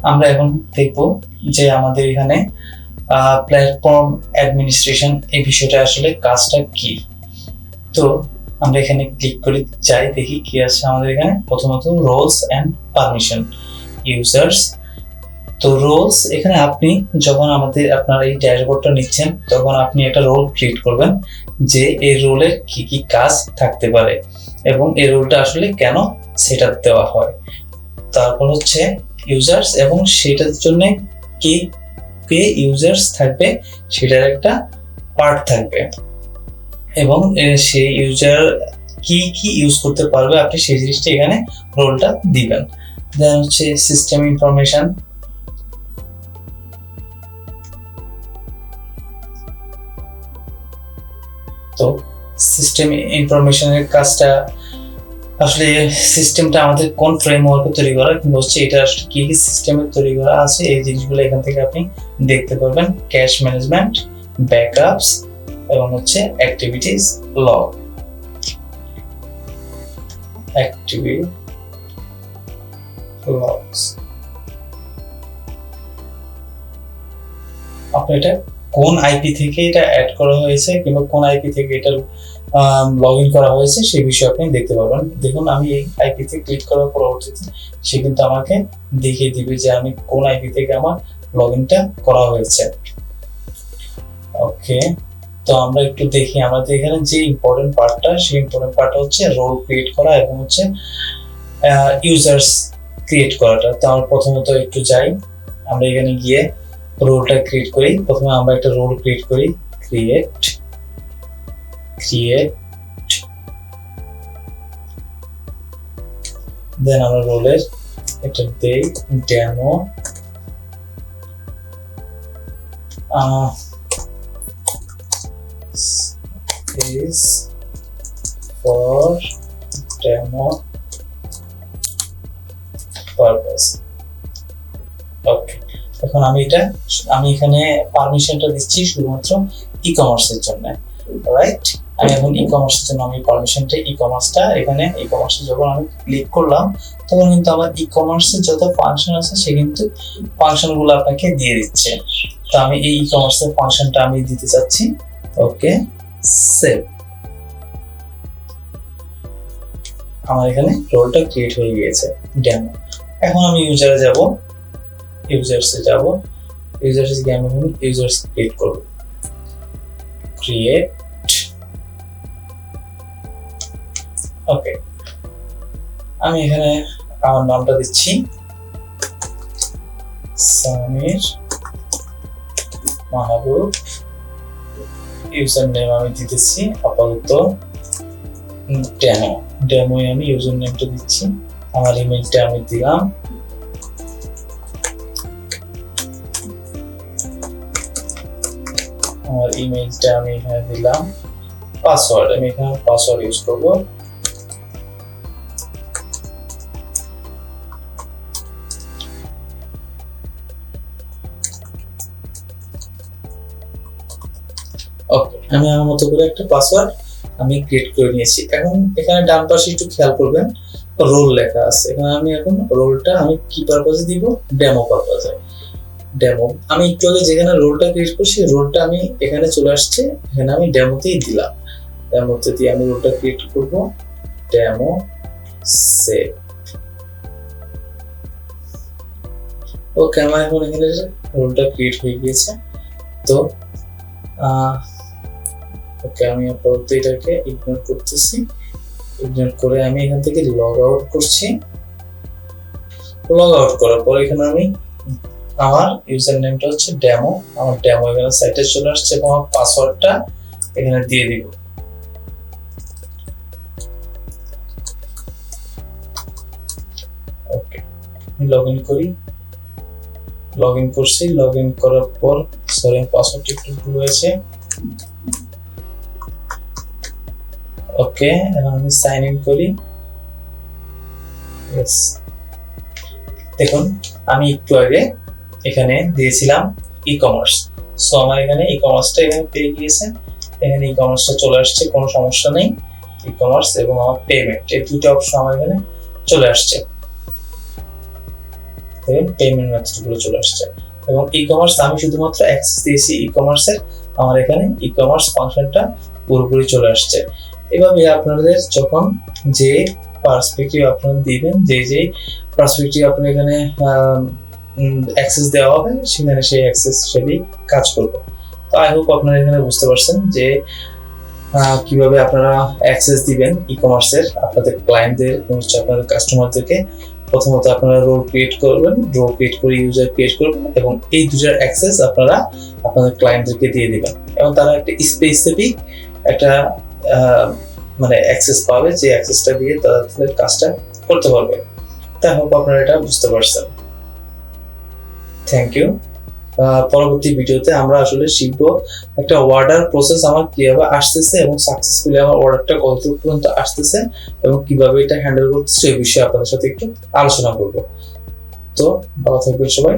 আমরা এখন দেখব যে আমাদের এখানে প্ল্যাটফর্ম অ্যাডমিনিস্ট্রেশন এই বিষয়টা আসলে কাজটা কি। তো আমরা এখানে ক্লিক করে যাই, দেখি কি আছে আমাদের এখানে। প্রথমত রোলস অ্যান্ড পারমিশন ইউজার্স। তো রোলস, এখানে আপনি যখন আপনার এই ড্যাশবোর্ডটা নিচ্ছেন তখন আপনি একটা রোল ক্রিয়েট করবেন যে এই রোলের কি কি কাজ থাকতে পারে এবং এই রোলটা আসলে কেন সেটআপ দেওয়া হয়। তারপর হচ্ছে ইউজার্স, এবং সেটার জন্য কে কে ইউজার্স থাকবে সেটার একটা পার্ট থাকবে এবং সেই ইউজার কি কি ইউজ করতে পারবে আপনি সেই জিনিসটা এখানে রোলটা দিবেন। দেন হচ্ছে সিস্টেম ইনফরমেশন। তো সিস্টেম ইনফরমেশনের কাজটা আসলে সিস্টেমটা আমাদের কোন ফ্রেমওয়ার্কে তৈরি করা, কিন্তু হচ্ছে এটা আসলে কি কি সিস্টেমে তৈরি করা আছে এই জিনিসগুলো এখান থেকে আপনি দেখতে পারবেন। ক্যাশ ম্যানেজমেন্ট, ব্যাকআপস এবং হচ্ছে অ্যাক্টিভিটিস লগ। অ্যাক্টিভিটি লগস আপনি এটা কোন আইপি থেকে এটা অ্যাড করা হয়েছে কিংবা কোন আইপি থেকে এটা লগ ইন করা হয়েছে সেই বিষয়ে আপনি দেখতে পারবেন। দেখুন আমি এই আইপিতে ক্লিক করার পরবর্তীতে সে কিন্তু আমাকে দেখিয়ে দিবে যে আমি কোন আইপি থেকে আমার লগ ইনটা করা হয়েছে। ওকে, তো আমরা একটু দেখি আমাদের এখানে যে ইম্পর্টেন্ট পার্টটা, সেই ইম্পর্টেন্ট পার্টটা হচ্ছে রোল ক্রিয়েট করা এবং হচ্ছে ইউজার্স ক্রিয়েট করাটা। তো আমরা প্রথমত একটু যাই, আমরা এখানে গিয়ে রোলটা ক্রিয়েট করি। প্রথমে আমরা একটা রোল ক্রিয়েট করি, ক্রিয়েট দেন আমরা রোলের এটা দেই demo is for demo purpose. ওকে, এখন আমি এখানে পারমিশনটা দিচ্ছি শুধুমাত্র ই-কমার্সের জন্য, রাইট? আমি এখন ই-কমার্সের জন্য আমি পারমিশনটা এখানে ই-কমার্সে যখন আমি ক্লিক করলাম তখন কিন্তু আমার ই-কমার্সের যত ফাংশন আছে সে কিন্তু ফাংশনগুলো আপনাকে দিয়ে দিচ্ছে। তো আমি এই ই-কমার্সের ফাংশনটা আমি দিতে চাচ্ছি। ওকে, সেভ। আমার এখানে রোলটা ক্রিয়েট হয়ে গিয়েছে ডেমো। এখন আমি ইউজার্সে যাব, গিয়ে আমি ইউজার্স ক্রিয়েট করব। ক্রিয়েট, ওকে, আমি এখানে আমার নামটা দিচ্ছি সামির মাহবুব। ইউজার নেম আমি দিতেছি আপাতত ডেমো আমি ইউজার নেমটা দিচ্ছি। আমার ইমেলটা আমি দিলাম, আমার ইমেলটা আমি এখানে দিলাম। পাসওয়ার্ড আমি এখানে পাসওয়ার্ড ইউজ করব। ওকে, আমি আমার মতো করে একটা পাসওয়ার্ড আমি ক্রিয়েট করে নিয়েছি। এখন এখানে ডান পাশে একটু খেয়াল করবেন, রোল লেখা আছে। এখানে আমি এখন রোলটা আমি কি পারপাসে দিব, ডেমো পারপাসে। ডেমো আমি একটু আগে যেখানে রোলটা ক্রিয়েট করছি রোলটা আমি এখানে চলে আসছে, এখানে আমি ডেমোতেই দিলাম। ডেমোতে দিয়ে আমি রোলটা ক্রিয়েট করব, ডেমো সেভ। ওকে, আমার এখন এখানে রোলটা ক্রিয়েট হয়ে গিয়েছে। তো ওকে, আমি আপাতত এটাকে ইগনোর করতেছি। ইগনোর করে আমি এখান থেকে লগ আউট করছি। লগ আউট করার পর এখানে আমি আমার ইউজার নেমটা হচ্ছে ডেমো, আমার ডেমো এখানে সাইটে চলে আসছে এবং আমার পাসওয়ার্ডটা এখানে দিয়ে দিব। ওকে, আমি লগ ইন করি। লগ ইন করছি। লগ ইন করার পর সরি পাসওয়ার্ডটা একটু ভুল হয়েছে। ওকে, এখন আমি সাইন ইন করি। দেখুন আমি একটু আগে এখানে দিয়েছিলাম ই-কমার্স, সো আমার এখানে ই-কমার্সটা এখানে পেয়ে গিয়েছে। এখানে ই-কমার্সটা চলে আসছে, কোনো সমস্যা নেই। ই-কমার্স এবং আমার পেমেন্ট এই দুটো অপশন আমার এখানে চলে আসছে। দেখেন পেমেন্ট মেথড গুলো চলে আসছে। এবং ই কমার্স আমি শুধুমাত্র অ্যাক্সেস দিয়েছি ই কমার্সের, আমার এখানে ই কমার্স ফাংশনটা পুরোপুরি চলে আসছে। এভাবে আপনাদের যখন যে পার্সপেক্টিভ আপনারা দিবেন, যে পার্সপেক্টিভ আপনার এখানে অ্যাক্সেস দেওয়া হবে, সেখানে সেই অ্যাক্সেস হিসেবেই কাজ করবে। তো আই হোপ আপনারা এখানে বুঝতে পারছেন যে কিভাবে আপনারা অ্যাক্সেস দিবেন ই কমার্সের আপনাদের ক্লায়েন্টদের এবং আপনাদের কাস্টমারদেরকে। প্রথমত আপনারা রোল ক্রিয়েট করবেন, রোল ক্রিয়েট করে ইউজার ক্রিয়েট করবেন এবং এই দুটার অ্যাক্সেস আপনারা আপনাদের ক্লায়েন্টদেরকে দিয়ে দিবেন এবং তারা একটা স্পেসিফিক একটা মানে অ্যাক্সেস পাবে, যে অ্যাক্সেসটা দিয়ে তাদের কাজটা করতে পারবে। তাই হোপ আপনারা এটা বুঝতে পারছেন। Thank you. পরবর্তী ভিডিওতে আমরা আসলে শিখবো একটা অর্ডার প্রসেস আমার কিভাবে আসতেছে এবং সাকসেসফুলি আমার অর্ডারটা কতদূর পর্যন্ত আসতেছে এবং কিভাবে এটা হ্যান্ডেল করতেছে, এই বিষয়ে আপনাদের সাথে একটু আলোচনা করব। তো ভালো থাকবেন সবাই।